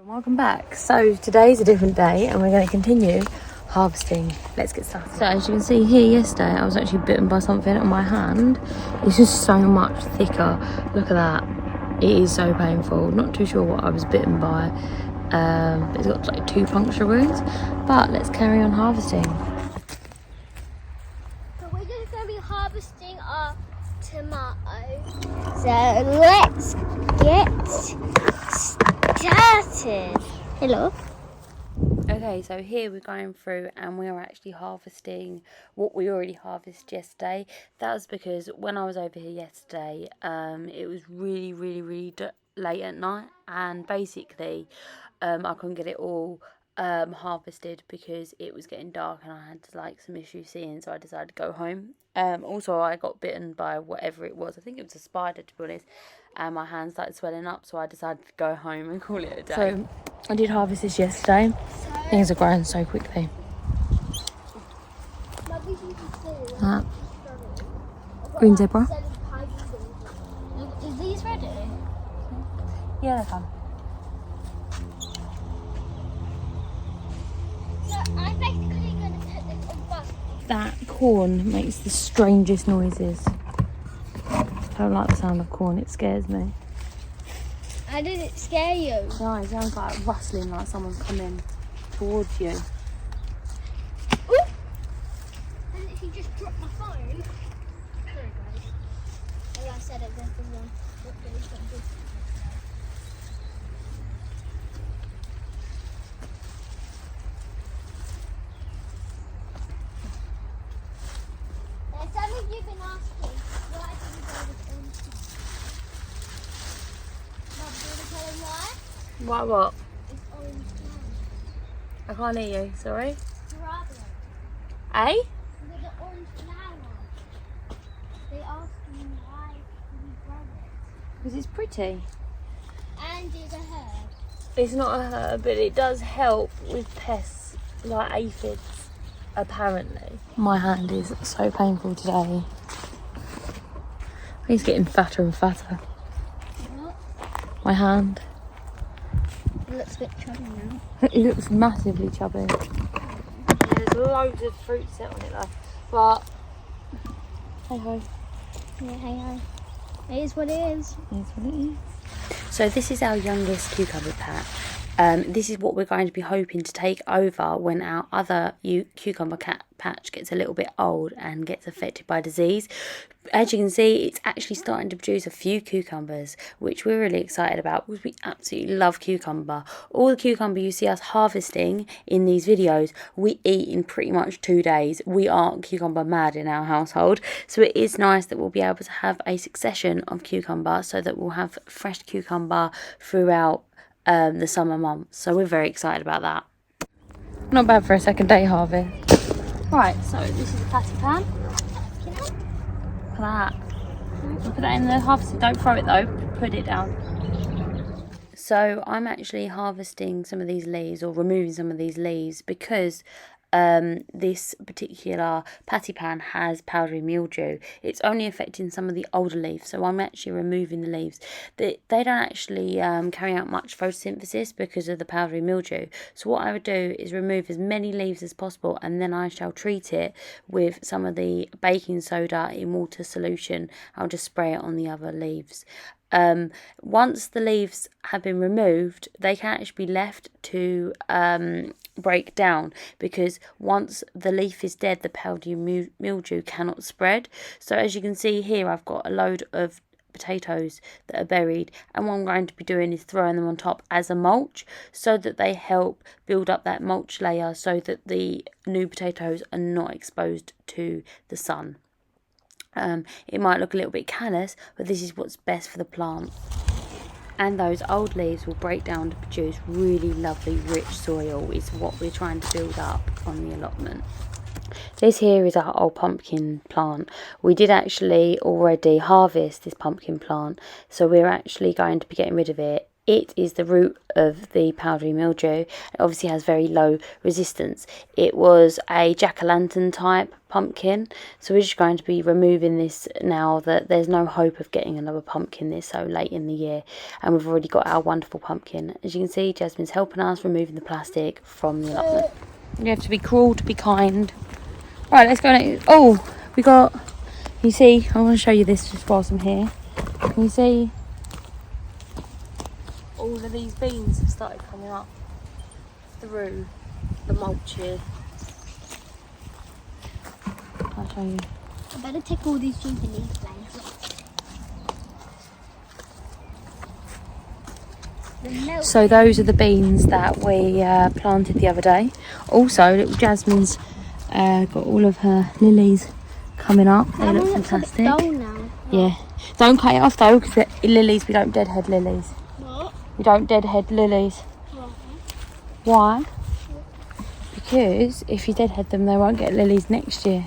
Welcome back. So today's a different day and we're going to continue harvesting. Let's get started. So as you can see here, yesterday I was actually bitten by something on my hand. It's just so much thicker. Look at that. It is so painful. Not too sure what I was bitten by. It's got like 2 puncture wounds, but let's carry on harvesting. So we're just going to be harvesting our tomatoes. So let's get started. Hello. Okay, so here we're going through and we are actually harvesting what we already harvested yesterday. That was because when I was over here yesterday, it was really late at night, and basically I couldn't get it all harvested because it was getting dark and I had like some issues seeing, so I decided to go home. Also I got bitten by whatever it was. I think it was a spider, to be honest, and my hands started swelling up, so I decided to go home and call it a day. So I did harvest this yesterday. Things are growing so quickly. Green zebra. Is these ready? Yeah, they're fun. So I'm basically going to put this on bus. That corn makes the strangest noises. I don't like the sound of corn, it scares me. How did it scare you? No, it sounds like rustling, like someone's coming towards you. Ooh! I literally just dropped my phone. Sorry guys. Like I said, it went from one. Some of you have been asking why did we go this on top? Do you want to tell them why? What? It's orange flower. I can't hear you, sorry. Strawberry. Eh? With the orange flower. They asked me why we grow it. Because it's pretty. And it's a herb. It's not a herb, but it does help with pests like aphids, apparently. My hand is so painful today. It's getting fatter and fatter. What? My hand. It looks a bit chubby now. It looks massively chubby. There's loads of fruit set on it though. But hey ho. Yeah, hey ho. It is what it is. It is what it is. So this is our youngest cucumber patch. This is what we're going to be hoping to take over when our other cucumber patch gets a little bit old and gets affected by disease. As you can see, it's actually starting to produce a few cucumbers, which we're really excited about because we absolutely love cucumber. All the cucumber you see us harvesting in these videos, we eat in pretty much 2 days. We are cucumber mad in our household, so it is nice that we'll be able to have a succession of cucumber so that we'll have fresh cucumber throughout the summer months. So we're very excited about that. Not bad for a second day harvest. Right, so this is a patty pan. Look at that. Put that in the harvester. Don't throw it though. Put it down. So I'm actually harvesting some of these leaves, or removing some of these leaves, because this particular patty pan has powdery mildew. It's only affecting some of the older leaves, so I'm actually removing the leaves. They don't actually carry out much photosynthesis because of the powdery mildew. So what I would do is remove as many leaves as possible, and then I shall treat it with some of the baking soda in water solution. I'll just spray it on the other leaves. Once the leaves have been removed, they can actually be left to break down, because once the leaf is dead, the powdery mildew cannot spread. So as you can see here, I've got a load of potatoes that are buried, and what I'm going to be doing is throwing them on top as a mulch, so that they help build up that mulch layer so that the new potatoes are not exposed to the sun. It might look a little bit callous, but this is what's best for the plant. And those old leaves will break down to produce really lovely rich soil, is what we're trying to build up on the allotment. This here is our old pumpkin plant. We did actually already harvest this pumpkin plant, so we're actually going to be getting rid of it it is the root of the powdery mildew. It obviously has very low resistance. It was a jack-o'-lantern type pumpkin, so we're just going to be removing this now that there's no hope of getting another pumpkin this so late in the year, and we've already got our wonderful pumpkin. As you can see, Jasmine's helping us removing the plastic from the allotment. You have to be cruel to be kind. Right, let's go next. Oh, we got, you see, I want to show you this just whilst I'm here. Can you see all of these beans have started coming up through the mulch here? I'll show you. I better take all these jubilee flags. So those are the beans that we planted the other day. Also, little Jasmine's got all of her lilies coming up. They look fantastic. Yeah. Don't cut it off though, because lilies, we don't deadhead lilies. What? We don't deadhead lilies. Why? Because if you deadhead them, they won't get lilies next year.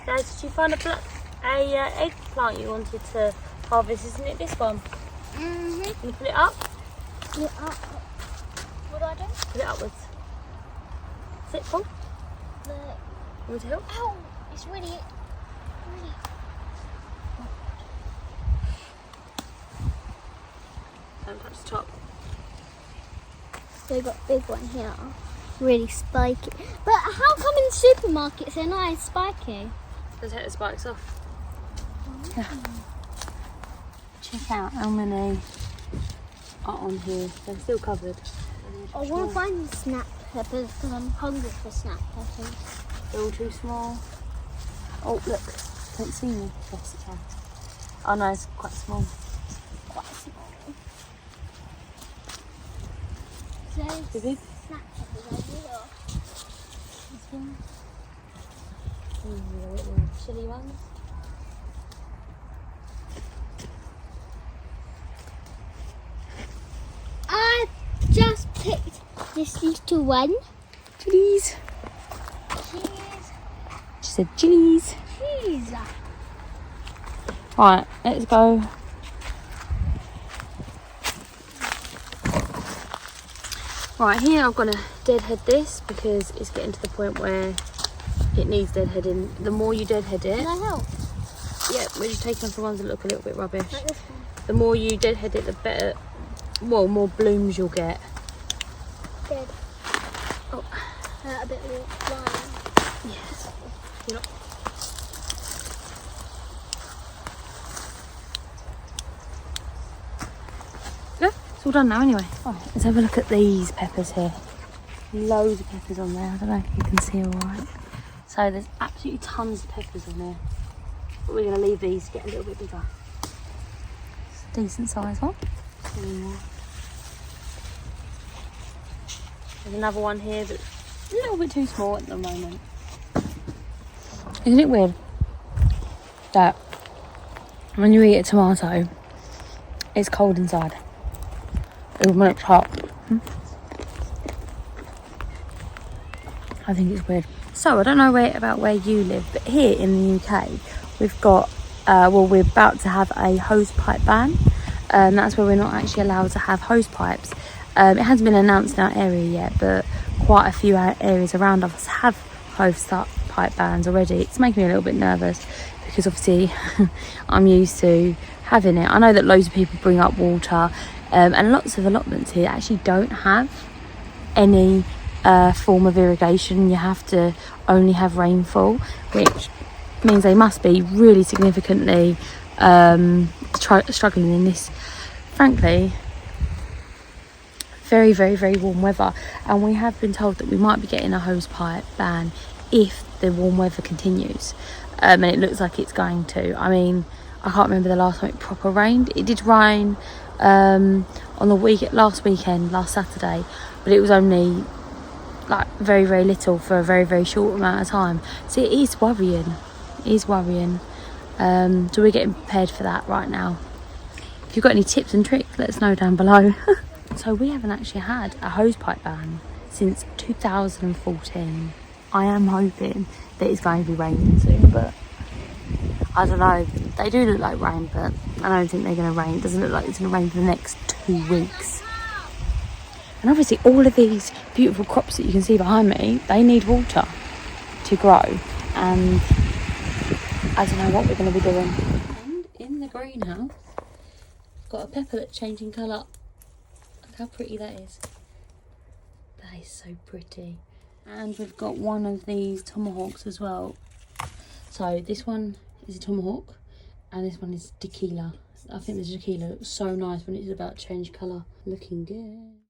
Guys, did you find a eggplant you wanted to harvest? Isn't it this one? Mm-hmm. Can you put it up? Put it up. What do I do? Put it upwards. Sit, Paul. Want to help? Ow! It's really. Don't touch the top. So we got a big one here. Really spiky. But how come in supermarkets they're not as spiky? Let's take the spikes off. Yeah. Check out how many are on here. They're still covered. I want to find the snap peppers because I'm hungry for snap peppers. They're all too small. Oh, look. Don't see me. Yes, it can. Oh no, it's quite small. Quite small. So Is it? snap peppers over here. This one. The little chilli ones. I just picked this little one. Chilies. Cheese. She said chilies. Cheese. Right, let's go. Right, here I'm going to deadhead this because it's getting to the point where it needs deadheading. The more you deadhead it... Can I help? Yeah, we're just taking off the ones that look a little bit rubbish. Like this one. The more you deadhead it, the better, well, more blooms you'll get. Dead. Oh, A bit more flying. yes. You're not... Yeah, it's all done now anyway. Right, let's have a look at these peppers here. Loads of peppers on there. I don't know if you can see all right. So there's absolutely tons of peppers on there. But we're going to leave these to get a little bit bigger. It's a decent size one. There's another one here, but a little bit too small at the moment. Isn't it weird that when you eat a tomato, it's cold inside, even when it's hot? I think it's weird. So I don't know about where you live, but here in the UK, we've got, well, we're about to have a hose pipe ban. That's where we're not actually allowed to have hose pipes. It hasn't been announced in our area yet, but quite a few areas around us have hose pipe bans already. It's making me a little bit nervous because obviously I'm used to having it. I know that loads of people bring up water, and lots of allotments here actually don't have any form of irrigation. You have to only have rainfall, which means they must be really significantly struggling in this, frankly, very, very, very warm weather. And we have been told that we might be getting a hose pipe ban if the warm weather continues, and it looks like it's going to. I mean, I can't remember the last time it proper rained. It did rain on the last weekend, last Saturday, but it was only like very, very little for a very, very short amount of time. So it is worrying. It is worrying. So we're getting prepared for that right now. If you've got any tips and tricks, let us know down below. So we haven't actually had a hosepipe ban since 2014. I am hoping that it's going to be raining soon, but I don't know. They do look like rain, but I don't think they're going to rain. It doesn't look like it's going to rain for the next He winks. And obviously all of these beautiful crops that you can see behind me, they need water to grow. And I don't know what we're going to be doing. And in the greenhouse, I've got a pepper that's changing colour. Look how pretty that is. That is so pretty. And we've got one of these tomahawks as well. So this one is a tomahawk and this one is tequila. I think the tequila looks so nice when it's about to change colour. Looking good.